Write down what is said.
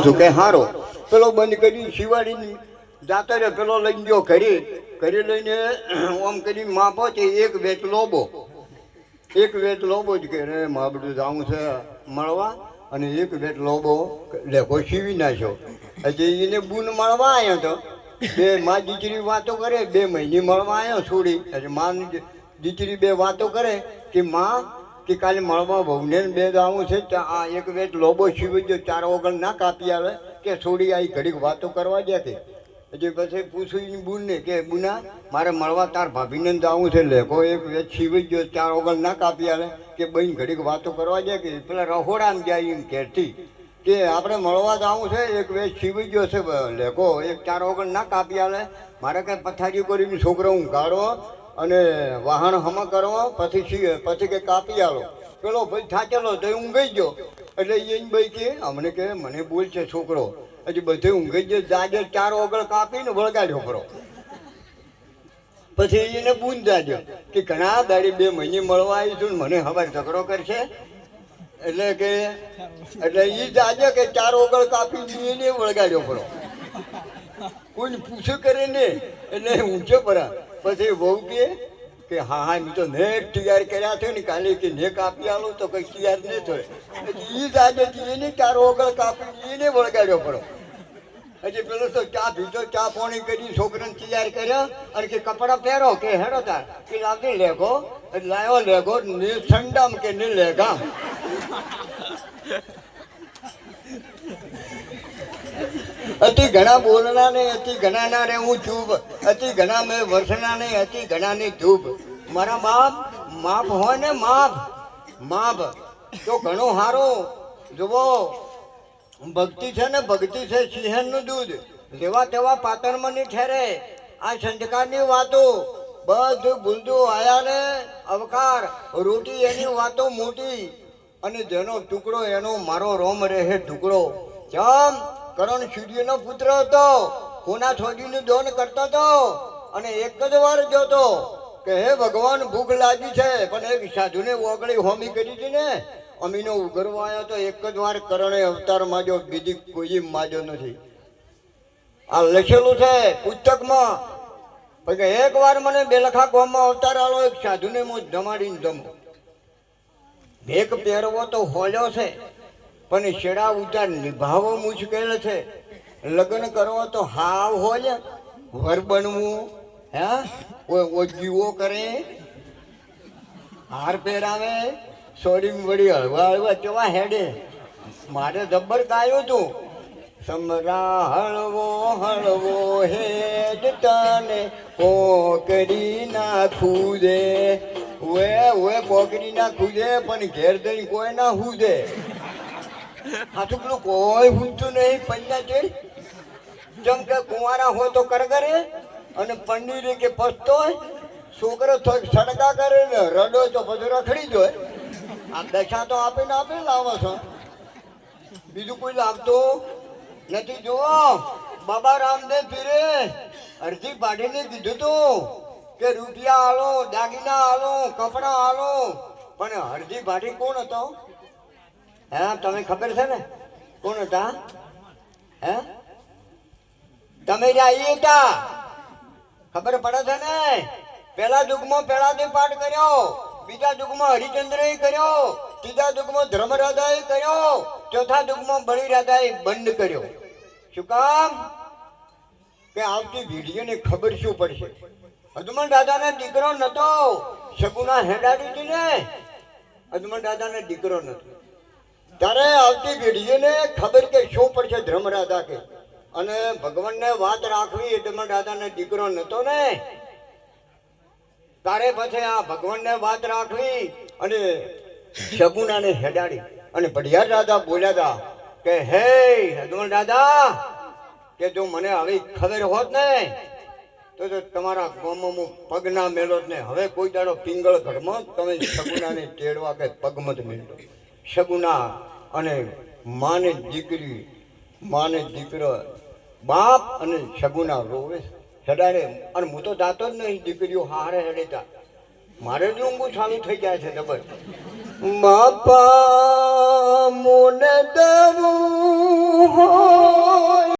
છું કે હારો પેલો બંધ કરી શિવાડી જાતો રે પેલો લઈને ગયો ઘરે લઈને ઓમ કરી માપો છે એક વેચ લોબો જ કે રે માબડું જાવું છે મળવા અને એક વેચ લોબો લેખો સીવી નાખ્યો. હજી એને બૂન મળવા આવ્યો તો બે માં દીકરી વાતો કરે 2 મહિને મળવા આવ્યો છોડી માં દીકરી બે વાતો કરે કે માં કે કાલે મળવા બહુને બે જાવું છે આ એક વેચ લોબો સીવી જો 4 ઓગણ ના કાપી આવે કે છોડી આવી ઘડીક વાતો કરવા દે કે હજી પછી પૂછ્યું બુનને કે બુના મારે મળવા તાર ભાભીને જવું છે લેખો એક વેચ સીવી ગયો 4 ઓગણ ના કાપી આવે કે બહેન ઘડીક વાતો કરવા દે કે પેલા રહોડામાં જાય એમ ઘેરથી કે આપણે મળવા જવું છે એક વેચ સીવી ગયો છે લેખો એક 4 ઓગણ ના કાપી આવે મારે કંઈ પથારી કરીને છોકરો હું કાઢવો અને વાહન હમ કરવો પછી કે કાપી આલો પેલો ભાઈ થાચેલો તો ઊંઘી ગયો એટલે એને ભાઈ કે અમને કે મને બોલ છે છોકરો હજી બધે ઊંઘી ગયો જાજે 4 ઓગળ કાપીને વળગાડ્યો ખરો પછી એને બૂન જાજો કે ઘણા દાડી 2 મહિને મળવા આવીશું મને હવે ઝઘડો કરશે એટલે એ જાજે કે 4 ઓગળ કાપી એને વળગાડ્યો ખરો કોઈને પૂછે કરે ને એટલે ઊંચો પરા પછી બહુ કે હા મેં તો નેટ તૈયાર કર્યા છે ને કાલે કે ને કાપી આલું તો કંઈ તૈયાર નહીં થાય એ જ આજે એને 4 ઓગળ કાપી એને વળગાડ્યો પડો. હજી પેલો તો ચા પીધો ચા પાણી કરી છોકરાને તૈયાર કર્યા અને કે કપડાં પહેરો કે હેડો તાર કે લાવતી લેગો લાવ્યો લેગો ને ઠંડામ કે ને લેગા અતિ ઘણા બોલના નહીં અતિ ઘણા ના રે હું ચૂપ અતિ ઘણા મેં વર્ષના નહીં અતિ ઘણા ની ધૂપ. મારા બાપ માપ હોય ને માપ તો ઘણું સારું જુઓ ભક્તિ છે ને ભક્તિ છે સિંહણનું દૂધ જેવા તેવા પાતળમાં નહીં ઠેરે. આ સંસ્કારની વાતો બધું ભૂલતું આયા ને અવકાર રોટી એની વાતો મોટી અને જેનો ટુકડો એનો મારો રોમ રહે ટુકડો. ચમ કરણ સૂર્યનો પુત્ર હતો કોના છોડીનું દોન કરતો હતો અને એક જ વાર જોતો કે હે ભગવાન ભૂખ લાગી છે પણ એક સાધુને ઓગળી હોમી કરી હતી ને અમીનો ઉગરવા આવ્યો તો એક જ વાર કરણે અવતાર માજો બીજી કોઈ માજો નથી. આ લખેલું છે પુસ્તકમાં પછી એક વાર મને બેલખા ગામમાં અવતાર આલો એક સાધુને હું જમાડીને જમો ભેક પહેરવો તો હોલ્યો છે પણ શેડા ઉતાર નિભાવવો મુશ્કેલ છે. લગ્ન કરવો તો હાવ હોય વર બનવું હે ઓજીવો કરે હાર પહેરાવે સોરી વળી હળવા કેવા હેડે મારે જબ્બર ગાયું તું સમરા હળવો હેડ તને કોકરી ના ખુદે ઓએ કોકરી ના ખુદે પણ ઘેર દઈ કોઈ ના હુદે. હાથું પેલું કોઈ પૂછતું નહીં પંચાયત જેમ કે કુંવારા હોય તો કરગરે અને પંડીરે કે પસતો હોય છોકરો થોડીક સડકા કરે ને રડો તો પછી રખડી જ હોય. આ દશા તો આપીને લાવો છો બીજું કોઈ લાવતું નથી. જુઓ બાબા રામદેવ પીરે અડધી પાડીને કીધું તું કે રૂપિયા આલો દાગીના આલો કપડા આલો પણ અડધી ભાટી કોણ હતો હે તમે ખબર છે ને કોણ હતા હે તમે રહ્યા હતા ખબર પડે છે ને. પેલા યુગમાં પેલાથી પાઠ કર્યો બીજા યુગમાં હરિચંદ્ર કર્યો ત્રીજા યુગમાં ધર્મરાજાએ કર્યો ચોથા યુગમાં બલિરાજાએ બંધ કર્યો. શું કામ કે આવતી પેઢીઓને ખબર શું પડશે. હનુમાન દાદાને દીકરો નતો સગુના હેડાડી હતી ને હનુમાન દાદાને દીકરો નતો ત્યારે આવતી પેઢીઓને ખબર કે શું પડશે ધર્મરાજા કે અને ભગવાનને વાત રાખવી હનુમાન દાદાને દીકરો નતો ને તારે પછી આ ભગવાનને વાત રાખવી અને સગુનાને હેડાડી અને ભડિયાર દાદા બોલ્યા હતા કે હે હનુમાન દાદા કે જો મને આવી ખબર હોત ને તો તમારા ગામમાં હું પગ ના મેળો ને હવે કોઈ દાડો પિંગળ ઘરમાં તમે સગુનાને તેડવા કે પગમત મેળો. સગુના અને માને દીકરો બાપ અને સગુના રોવે હેડાડે અને હું તો દાતો જ નહીં દીકરીઓ હારે હેડેતા મારે જ ઊંઘું ચાલુ થઈ જાય છે ડબલ બાપા મુન દવું